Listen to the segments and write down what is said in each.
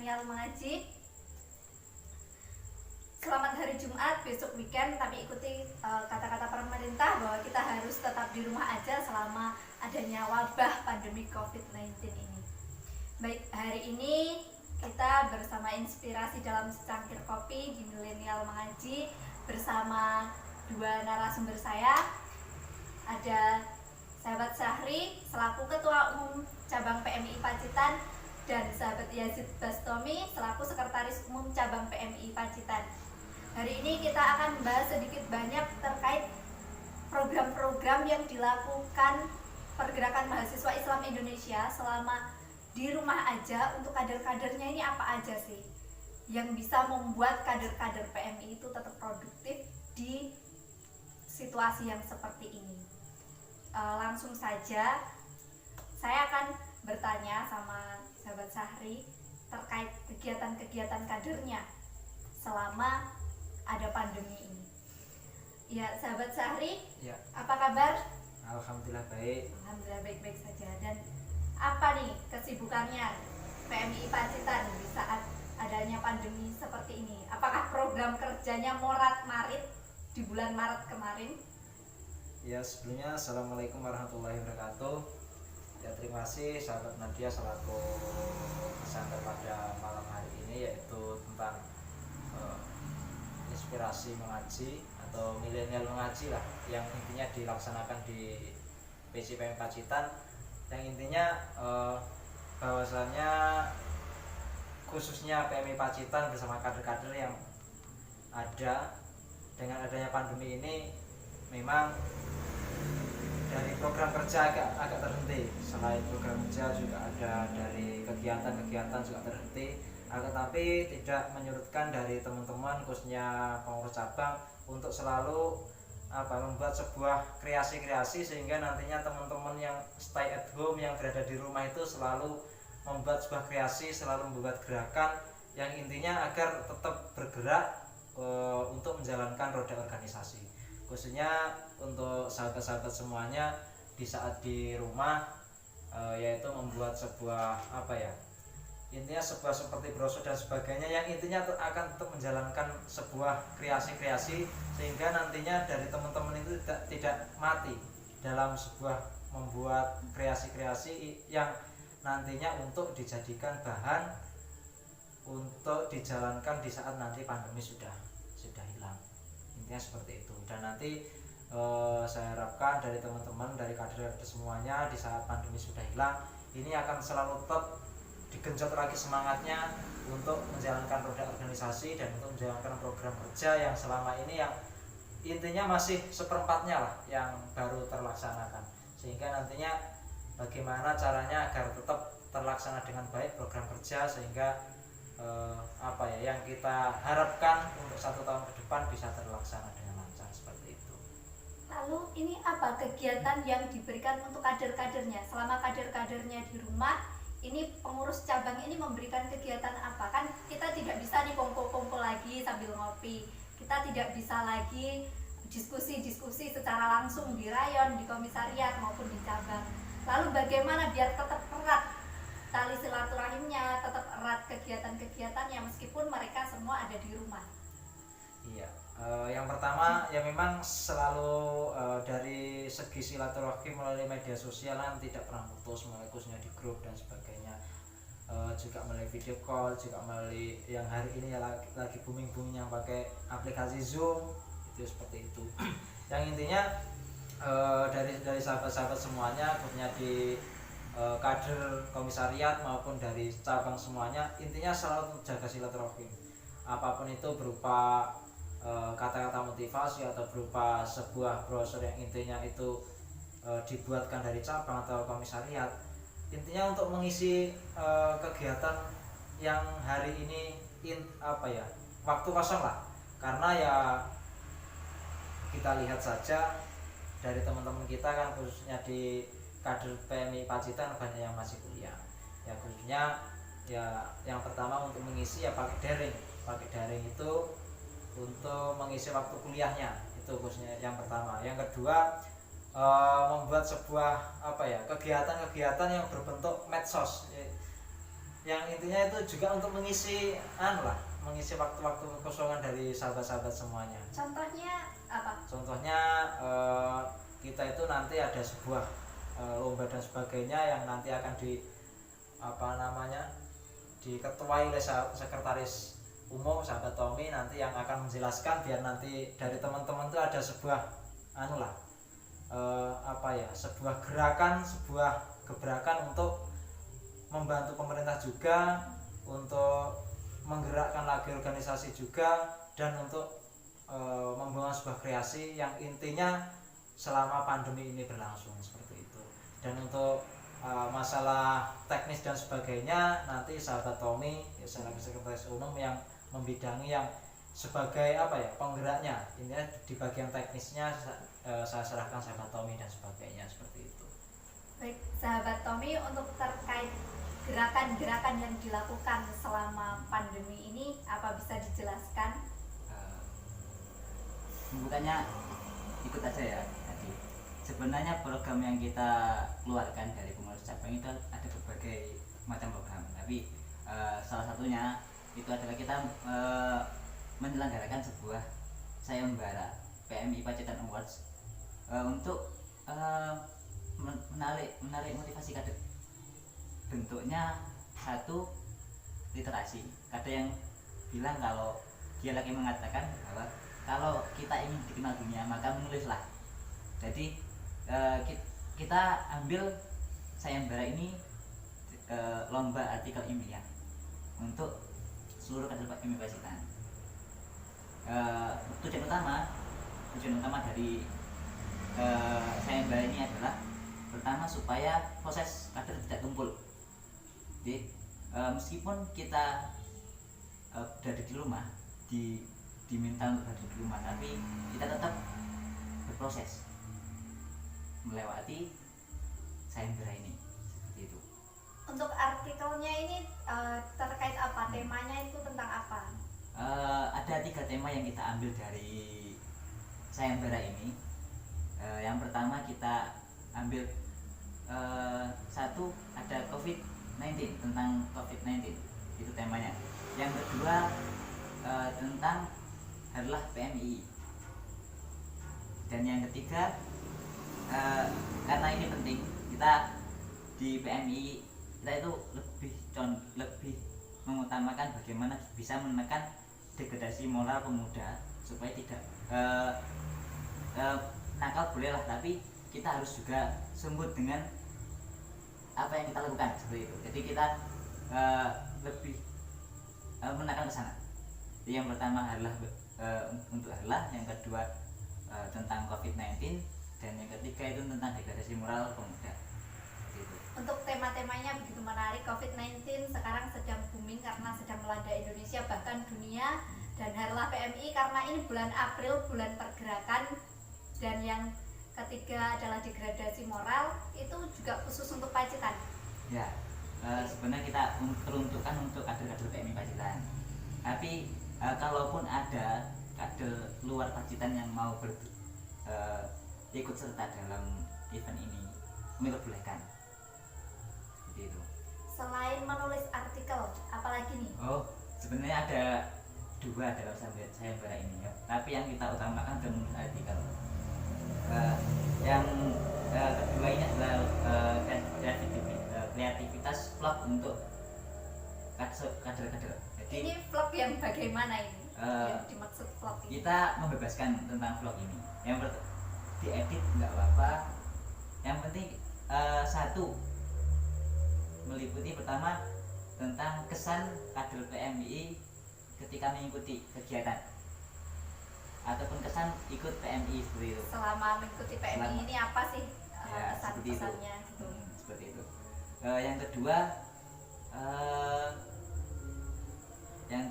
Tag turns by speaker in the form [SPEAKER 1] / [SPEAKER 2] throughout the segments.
[SPEAKER 1] milenial mengaji. Selamat hari Jumat, besok weekend, tapi ikuti kata-kata pemerintah bahwa kita harus tetap di rumah aja selama adanya wabah pandemi COVID-19 ini. Baik, hari ini kita bersama inspirasi dalam secangkir kopi di Milenial Mengaji bersama dua narasumber saya. Ada sahabat Syahri selaku Ketua Umum Cabang PMI Pacitan dan sahabat Yazid Bastomi selaku Sekretaris Umum Cabang PMI Pacitan. Hari ini kita akan membahas sedikit banyak terkait program-program yang dilakukan Pergerakan Mahasiswa Islam Indonesia selama di rumah aja. Untuk kader-kadernya ini apa aja sih yang bisa membuat kader-kader PMI itu tetap produktif di situasi yang seperti ini. Langsung saja saya akan bertanya sama sahabat Syahri terkait kegiatan-kegiatan kadernya selama ada pandemi ini. Ya, sahabat Syahri,
[SPEAKER 2] ya.
[SPEAKER 1] Apa kabar?
[SPEAKER 2] Alhamdulillah baik.
[SPEAKER 1] Alhamdulillah baik-baik saja. Dan apa nih kesibukannya PMI Pacitan di saat adanya pandemi seperti ini? Apakah program kerjanya morat-marit di bulan Maret kemarin?
[SPEAKER 2] Ya, sebelumnya Assalamualaikum warahmatullahi wabarakatuh. Ya, terima kasih sahabat Nadia selaku presenter pada malam hari ini, yaitu tentang inspirasi mengaji atau milenial mengaji lah, yang intinya dilaksanakan di PCPM Pacitan, yang intinya bahwasannya khususnya PMI Pacitan bersama kader-kader yang ada dengan adanya pandemi ini memang dari program kerja agak terhenti. Selain program kerja juga ada dari kegiatan-kegiatan juga terhenti. Tetapi tidak menyurutkan dari teman-teman khususnya pengurus cabang untuk selalu membuat sebuah kreasi-kreasi sehingga nantinya teman-teman yang stay at home, yang berada di rumah itu selalu membuat sebuah kreasi, selalu membuat gerakan yang intinya agar tetap bergerak untuk menjalankan roda organisasi. Khususnya untuk sahabat-sahabat semuanya di saat di rumah, yaitu membuat sebuah intinya sebuah seperti brosur dan sebagainya yang intinya akan tetap menjalankan sebuah kreasi-kreasi sehingga nantinya dari teman-teman itu tidak mati dalam sebuah membuat kreasi-kreasi yang nantinya untuk dijadikan bahan untuk dijalankan di saat nanti pandemi sudah hilang. Intinya seperti itu. Dan nanti saya harapkan dari teman-teman, dari kader-kader semuanya di saat pandemi sudah hilang, ini akan selalu tetap digenjot lagi semangatnya untuk menjalankan roda organisasi dan untuk menjalankan program kerja yang selama ini yang intinya masih seperempatnya lah yang baru terlaksanakan, sehingga nantinya bagaimana caranya agar tetap terlaksana dengan baik program kerja sehingga yang kita harapkan untuk 1 tahun ke depan bisa terlaksana dengan lancar seperti itu.
[SPEAKER 1] Lalu ini apa kegiatan yang diberikan untuk kader-kadernya selama kader-kadernya di rumah? Ini pengurus cabang ini memberikan kegiatan apa? Kan kita tidak bisa nih kumpul-kumpul lagi sambil ngopi. Kita tidak bisa lagi diskusi-diskusi secara langsung di rayon, di komisariat maupun di cabang. Lalu bagaimana biar tetap erat tali silaturahimnya, tetap erat kegiatan-kegiatannya meskipun mereka semua ada di rumah?
[SPEAKER 2] Iya, yang pertama ya memang selalu dari segi silaturahim melalui media sosial kan tidak pernah putus, khususnya di grup dan sebagainya, juga melalui video call, juga melalui yang hari ini ya lagi booming-booming yang pakai aplikasi Zoom itu seperti itu. Yang intinya dari sahabat-sahabat semuanya, khususnya di kader komisariat maupun dari cabang semuanya, intinya selalu jaga silaturahim, apapun itu berupa kata-kata motivasi atau berupa sebuah brosur yang intinya itu dibuatkan dari cabang atau komisariat, intinya untuk mengisi kegiatan yang hari ini waktu kosong lah. Karena ya kita lihat saja dari teman-teman kita kan, khususnya di kader PMI Pacitan banyak yang masih kuliah ya, khususnya ya yang pertama untuk mengisi ya pakai daring itu untuk mengisi waktu kuliahnya, itu khususnya yang pertama. Yang kedua, membuat sebuah kegiatan-kegiatan yang berbentuk medsos, yang intinya itu juga untuk mengisi mengisi waktu-waktu kekosongan dari sahabat-sahabat semuanya.
[SPEAKER 1] Contohnya apa?
[SPEAKER 2] Contohnya kita itu nanti ada sebuah lomba dan sebagainya yang nanti akan diketuai oleh sekretaris umum sahabat Tommy nanti yang akan menjelaskan, biar nanti dari teman-teman itu ada sebuah sebuah gerakan, sebuah gebrakan untuk membantu pemerintah juga, untuk menggerakkan lagi organisasi juga, dan untuk membangun sebuah kreasi yang intinya selama pandemi ini berlangsung seperti itu. Dan untuk masalah teknis dan sebagainya nanti sahabat Tommy selaku sekretaris umum yang membidangi, yang sebagai penggeraknya, intinya di bagian teknisnya saya serahkan sahabat Tommy dan sebagainya seperti itu.
[SPEAKER 1] Baik sahabat Tommy, untuk terkait gerakan-gerakan yang dilakukan selama pandemi ini apa bisa dijelaskan?
[SPEAKER 3] Bukannya ikut aja ya tadi. Sebenarnya program yang kita keluarkan dari pengurus cabang itu ada berbagai macam program, tapi salah satunya itu adalah kita menyelenggarakan sebuah sayembara PMI Pacitan Awards untuk menarik motivasi kader. Bentuknya satu, literasi. Ada yang bilang kalau dia lagi mengatakan bahwa kalau kita ingin dikenal dunia maka menulislah. Jadi kita ambil sayembara ini lomba artikel ilmiah untuk seluruh kader PMI Pacitan. Tujuan utama dari sayembara ini adalah pertama supaya proses kader tidak tumpul. Jadi meskipun kita berada di rumah, diminta untuk berada di rumah, tapi kita tetap berproses melewati sayembara ini seperti itu.
[SPEAKER 1] Untuk artikelnya ini terkait apa? Temanya itu tentang apa?
[SPEAKER 3] Ada 3 tema yang kita ambil dari sayembara ini. Yang pertama kita ambil satu, ada COVID-19, tentang COVID-19 itu temanya. Yang kedua tentang adalah PMI. Dan yang ketiga karena ini penting, kita di PMI kita itu lebih mengutamakan bagaimana bisa menekan degradasi moral pemuda supaya tidak nakal bolehlah, tapi kita harus juga sungguh dengan apa yang kita lakukan seperti itu. Jadi kita lebih menekan ke sana. Jadi yang pertama adalah untuk adalah, yang kedua tentang COVID-19, dan yang ketiga itu tentang degradasi moral pemuda. Gitu.
[SPEAKER 1] Untuk tema-temanya begitu menarik. COVID-19 sekarang sedang booming karena sedang melanda Indonesia bahkan dunia, dan Harlah PMI karena ini bulan April, bulan pergerakan. Dan yang ketiga adalah degradasi moral, itu juga khusus untuk Pacitan.
[SPEAKER 3] Ya, sebenarnya kita peruntukan untuk kader-kader PMI Pacitan. Tapi kalaupun ada kader luar Pacitan yang mau ikut serta dalam event ini, kami perbolehkan. Seperti itu.
[SPEAKER 1] Selain menulis artikel, apalagi nih?
[SPEAKER 3] Oh, sebenarnya ada 2 dalam sayembara ini ya. Tapi yang kita utamakan adalah menulis artikel. Yang kedua ini adalah kreativitas vlog untuk kader-kader. Jadi
[SPEAKER 1] Ini vlog yang bagaimana ini? Yang dimaksud vlog ini?
[SPEAKER 3] kita membebaskan tentang vlog ini. Yang diedit nggak apa-apa. Yang penting satu, meliputi pertama tentang kesan kader PMI ketika mengikuti kegiatan ataupun kesan ikut PMI seperti itu.
[SPEAKER 1] Selama mengikuti PMI ini apa sih
[SPEAKER 3] Ya,
[SPEAKER 1] pesan-pesannya gitu?
[SPEAKER 3] Seperti itu. Yang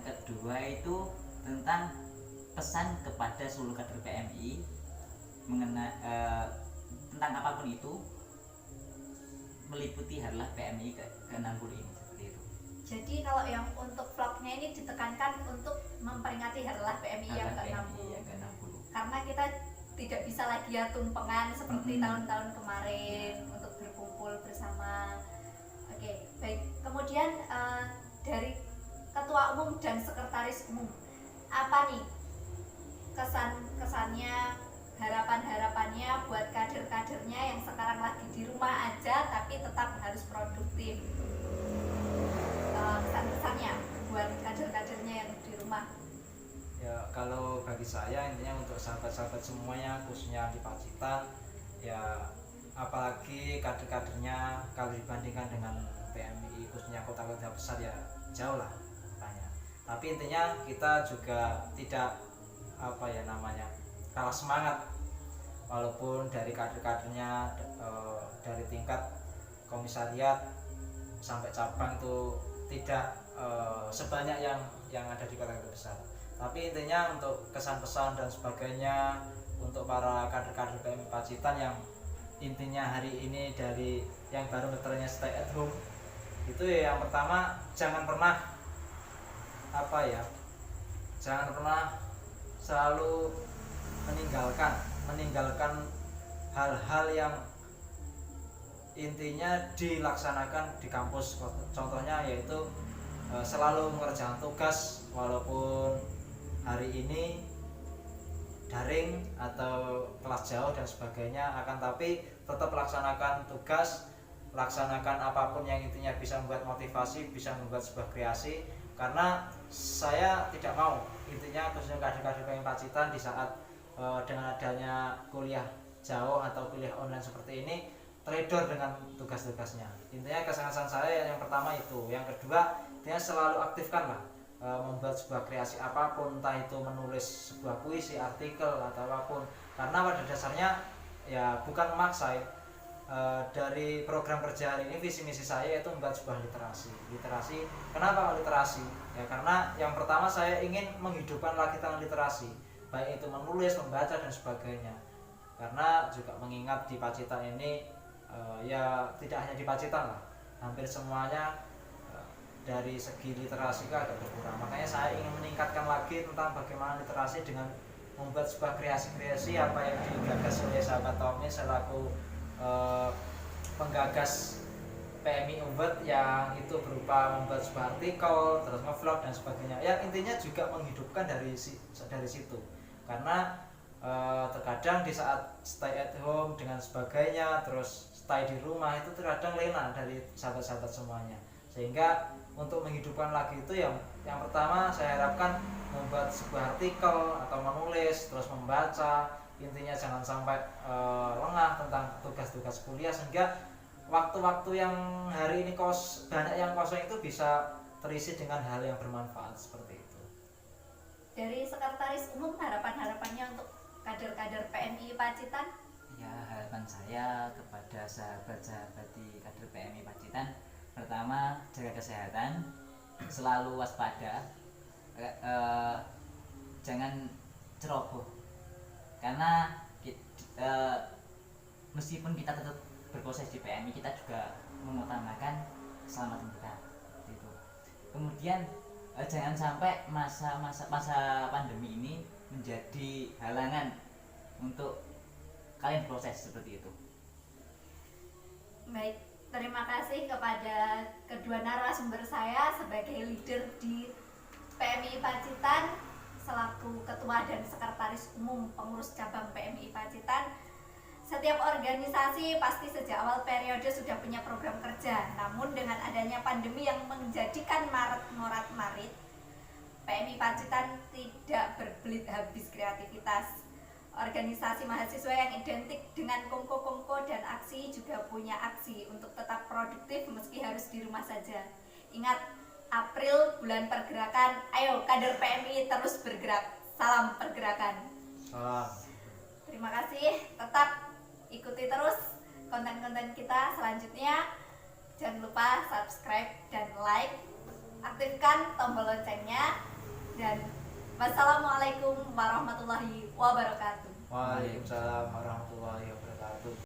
[SPEAKER 3] kedua itu tentang pesan kepada seluruh kader PMI mengenai tentang apapun itu, meliputi Harlah PMI ke-60 ini seperti itu.
[SPEAKER 1] Jadi kalau yang untuk vlognya ini ditekankan untuk memperingati Harlah PMI yang ke-60. Karena kita tidak bisa lagi ya tumpengan seperti tahun-tahun kemarin untuk berkumpul bersama. Oke, baik. Kemudian dari ketua umum dan sekretaris umum, apa nih kesannya, harapannya buat kader-kadernya yang sekarang lagi di rumah aja tapi tetap harus produktif? Kesan-kesannya buat kader-kadernya yang di rumah.
[SPEAKER 2] Ya kalau bagi saya intinya untuk sahabat-sahabat semuanya khususnya di Pacitan, ya apalagi kader-kadernya kalau dibandingkan dengan PMI khususnya kota-kota besar ya jauh lah katanya. Tapi intinya kita juga tidak kalah semangat, walaupun dari kader-kadernya dari tingkat komisariat sampai cabang itu tidak sebanyak yang ada di kota-kota besar. Tapi intinya untuk kesan pesan dan sebagainya untuk para kader-kader PMI Pacitan yang intinya hari ini dari yang baru meternya stay at home itu ya, yang pertama jangan pernah selalu meninggalkan hal-hal yang intinya dilaksanakan di kampus. Contohnya yaitu selalu mengerjakan tugas walaupun hari ini daring atau kelas jauh dan sebagainya, akan tapi tetap laksanakan tugas, laksanakan apapun yang intinya bisa membuat motivasi, bisa membuat sebuah kreasi. Karena saya tidak mau intinya khususnya kader-kader PMI Pacitan di saat dengan adanya kuliah jauh atau kuliah online seperti ini trader dengan tugas-tugasnya. Intinya kesan saya yang pertama itu. Yang kedua, dia selalu aktifkanlah membuat sebuah kreasi apapun, entah itu menulis sebuah puisi, artikel atau apapun. Karena pada dasarnya ya bukan memaksa ya. Dari program kerja hari ini visi misi saya itu membuat sebuah literasi. Kenapa literasi? Ya karena yang pertama saya ingin menghidupkan lagi tentang literasi, baik itu menulis, membaca dan sebagainya. Karena juga mengingat di Pacitan ini ya tidak hanya di Pacitan lah, hampir semuanya dari segi literasi agak berkurang. Makanya saya ingin meningkatkan lagi tentang bagaimana literasi dengan membuat sebuah kreasi-kreasi apa yang digagas oleh sahabat Tommy selaku penggagas PMI Umbet, yang itu berupa membuat sebuah artikel, terus nge-vlog dan sebagainya. Ya intinya juga menghidupkan dari situ. Karena terkadang di saat stay at home dengan sebagainya, terus stay di rumah itu terkadang lena dari sahabat-sahabat semuanya. Sehingga untuk menghidupkan lagi itu yang pertama saya harapkan membuat sebuah artikel atau menulis, terus membaca. Intinya jangan sampai lengah tentang tugas-tugas kuliah, sehingga waktu-waktu yang hari ini banyak yang kosong itu bisa terisi dengan hal yang bermanfaat seperti itu.
[SPEAKER 1] Dari sekretaris umum, harapannya untuk kader-kader PMI Pacitan?
[SPEAKER 3] Ya, harapan saya kepada sahabat-sahabat di kader PMI Pacitan, pertama jaga kesehatan, selalu waspada, jangan ceroboh. Karena meskipun kita tetap berproses di PMI, kita juga mengutamakan keselamatan kita gitu. Kemudian jangan sampai masa pandemi ini menjadi halangan untuk kalian proses seperti itu.
[SPEAKER 1] Baik, terima kasih kepada kedua narasumber saya sebagai leader di PMI Pacitan selaku ketua dan sekretaris umum pengurus cabang PMI Pacitan. Setiap organisasi pasti sejak awal periode sudah punya program kerja, namun dengan adanya pandemi yang menjadikan morat-marit, PMI Pacitan tidak berbelit habis kreativitas. Organisasi mahasiswa yang identik dengan kongko-kongko dan aksi juga punya aksi untuk tetap produktif meski harus di rumah saja. Ingat, April bulan pergerakan, ayo kader PMI terus bergerak. Salam pergerakan.
[SPEAKER 2] Salam.
[SPEAKER 1] Terima kasih, tetap ikuti terus konten-konten kita selanjutnya. Jangan lupa subscribe dan like, aktifkan tombol loncengnya, dan wassalamualaikum warahmatullahi wabarakatuh.
[SPEAKER 2] Waalaikumsalam warahmatullahi wabarakatuh.